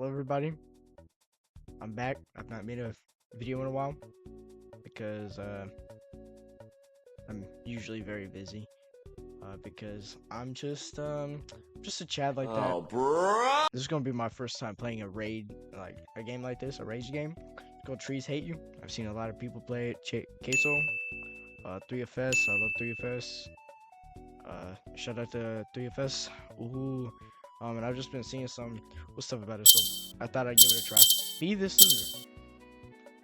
Hello everybody, I'm back. I've not made a video in a while because I'm usually very busy because I'm just a Chad like that. Oh, bro! This is gonna be my first time playing a raid, like a game like this, a rage game. It's called Trees Hate You. I've seen a lot of people play it. Queso, 3FS. I love 3FS. Shout out to 3FS. Ooh. And I've just been seeing some stuff about it, so I thought I'd give it a try. Be this loser.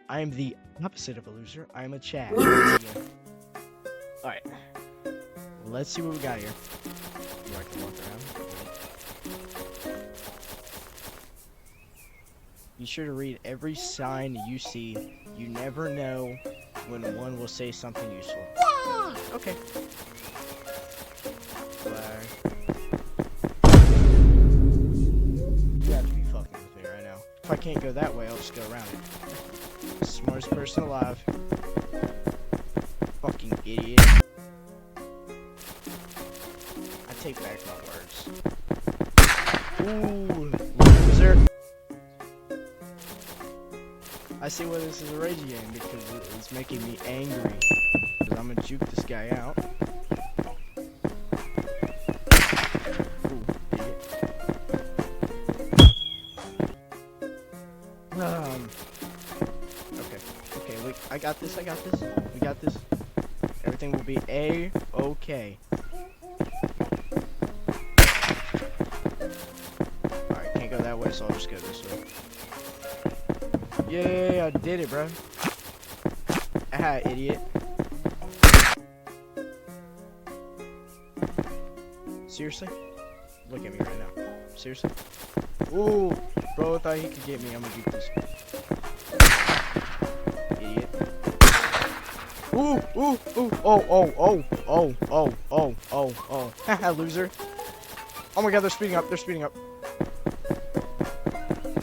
I am the opposite of a loser. I am a Chad. Alright. Let's see what we got here. I can walk around. Be sure to read every sign you see. You never know when one will say something useful. Ah! Okay. Flag. If I can't go that way, I'll just go around it. Smartest person alive. Fucking idiot. I take back my words. Ooh, loser. I see why this is a rage game, because it's making me angry. Because I'm gonna juke this guy out. Okay, look, I got this, we got this. Everything will be A-okay. Alright, can't go that way, so I'll just go this way. Yay, I did it, bro. Ah, idiot. Seriously? Look at me right now. Seriously? Ooh, bro thought he could get me. I'm gonna do this. Idiot. Ooh, ooh, ooh. Oh. Haha, loser. Oh my god, they're speeding up.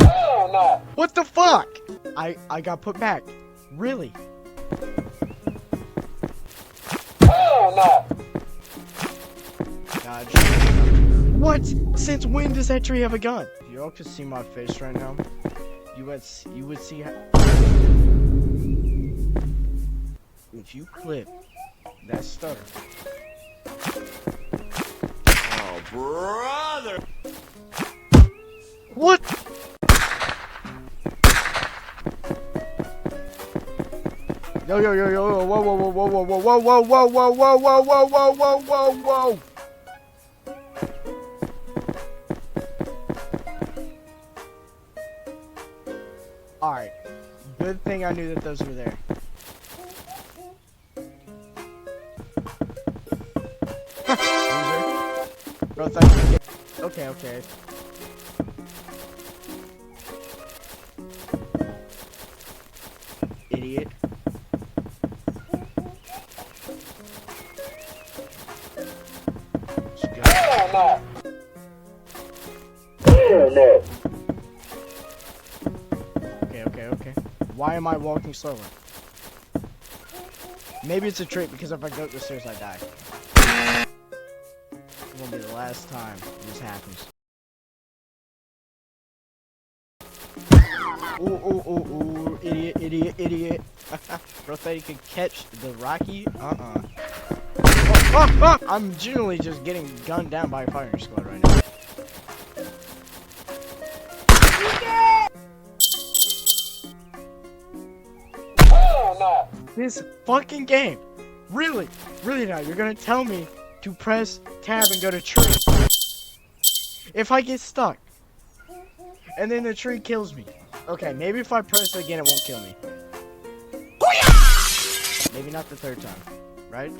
Oh no! What the fuck? I got put back. Really? Oh no! God. What? Since when does that tree have a gun? If y'all could see my face right now, you would see how... If you clip that stutter... Oh, brother! What? Yo, whoa. Alright, good thing I knew that those were there. Loser. Bro, thought you could get... Okay. Idiot. Let's go. Oh no! Okay. Why am I walking slower? Maybe it's a trick, because if I go up the stairs, I die. It won't be the last time this happens. Ooh, idiot. Bro thought you could catch the Rocky? Oh, I'm genuinely just getting gunned down by a firing squad right now. This fucking game. Really now, you're gonna tell me to press tab and go to tree. If I get stuck, and then the tree kills me. Okay, maybe if I press it again, it won't kill me. Maybe not the third time, right?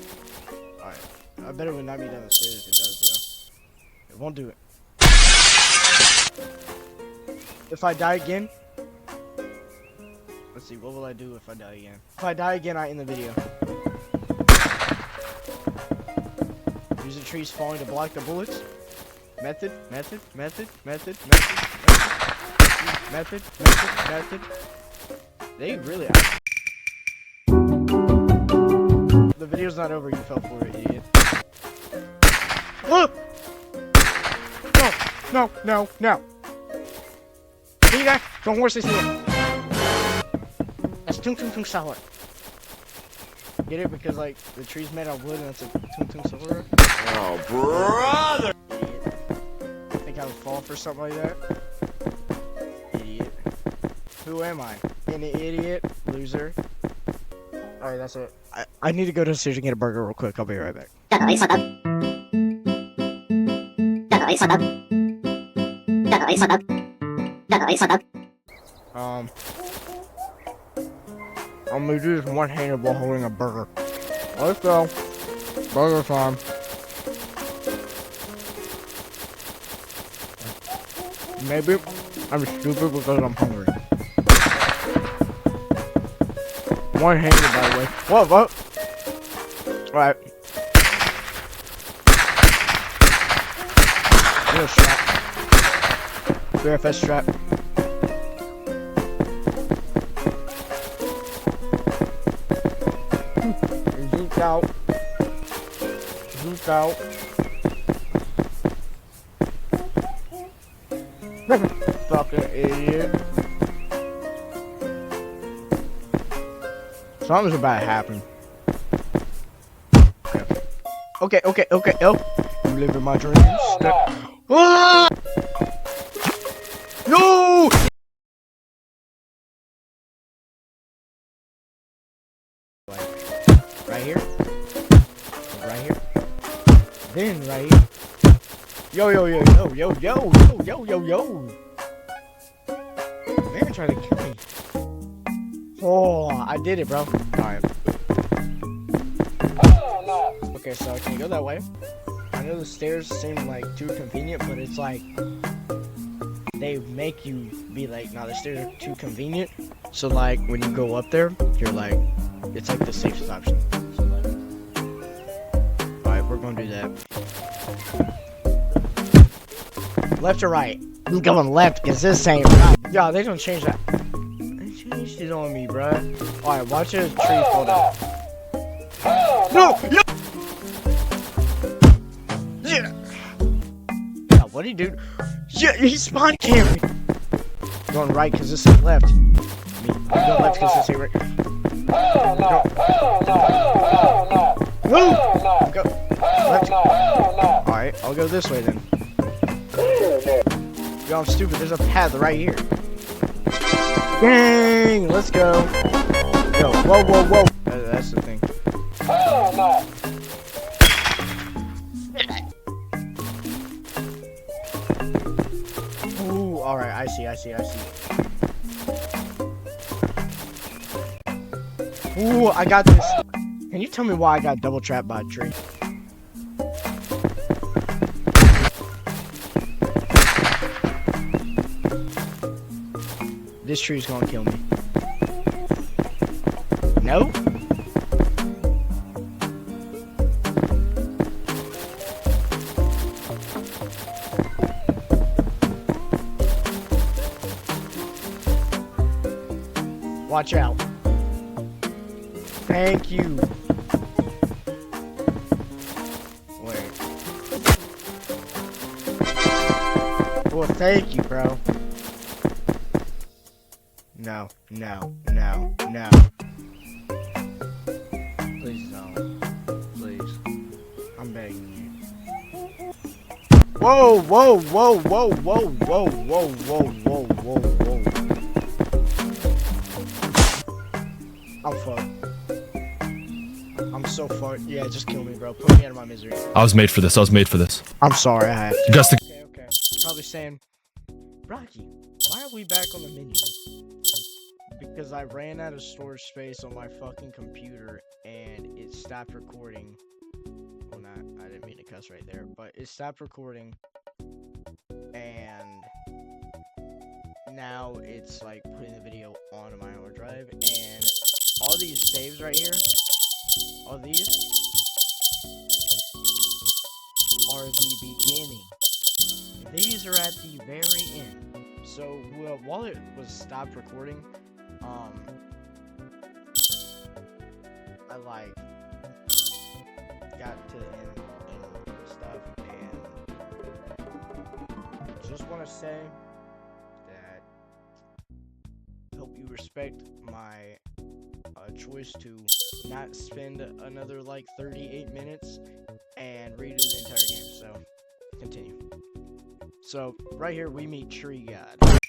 Alright, I bet it would not be down the stairs if it does, though. It won't do it. If I die again, let's see, what will I do if I die again? If I die again, I end the video. Use the trees falling to block the bullets. Method. They really are. The video's not over, you fell for it, idiot. Look! No! See that? Don't horse this here. That's Tung Tung Tung Sour. Get it? Because like the tree's made out of wood and it's a Tung Tung Sour. Oh, brother! Idiot. Think I would fall for something like that? Idiot. Who am I? An idiot? Loser? Alright, that's it. I need to go downstairs and get a burger real quick. I'll be right back. I'm gonna do this one-handed while holding a burger. Let's go. Burger time. Maybe I'm stupid because I'm hungry. One-handed, by the way. What? Alright. Little strap. 3FS strap. Zoot out. Zoot out. Fucking idiot. Something's about to happen. Okay. Oh, I'm living my dreams. Ah! No! Right here. Right here. Then right here. Yo. They're gonna try to kill me. Oh, I did it, bro. Alright. Okay, so I can go that way. I know the stairs seem like too convenient, but it's like they make you be like, nah, the stairs are too convenient. So like when you go up there, you're like, it's like the safest option. So like, alright, we're gonna do that. Left or right? I'm going left because this ain't right. Yo, they don't change that. They changed it on me, bruh. Alright, watch a tree fall down. No! Yeah! Yeah, what did he do? Yeah, he spawn camped me. Going right because this is left. Going left because this ain't right. Go. Move! Go. Left. Alright, I'll go this way then. Yo, I'm stupid. There's a path right here. Dang! Let's go. Yo, whoa. That's the thing. Ooh, alright. I see. Ooh, I got this. Can you tell me why I got double trapped by a tree? This tree's gonna kill me. No? Watch out. Thank you. Wait. Well, thank you, bro. No. Please don't. Please. I'm begging you. Whoa. I'm fucked. I'm so fucked. Yeah, just kill me, bro. Put me out of my misery. I was made for this. I'm sorry, I have to. Just to Okay. Probably saying, Rocky, why are we back on the menu? Because I ran out of storage space on my fucking computer and it stopped recording. Well, I didn't mean to cuss right there, but it stopped recording. And now it's like putting the video onto my hard drive. And all these saves right here, all these are the beginning. These are at the very end. So while it was stopped recording, I like got to the end and stuff, and just want to say that hope you respect my choice to not spend another like 38 minutes and redo the entire game. So, continue. So, right here we meet Tree God.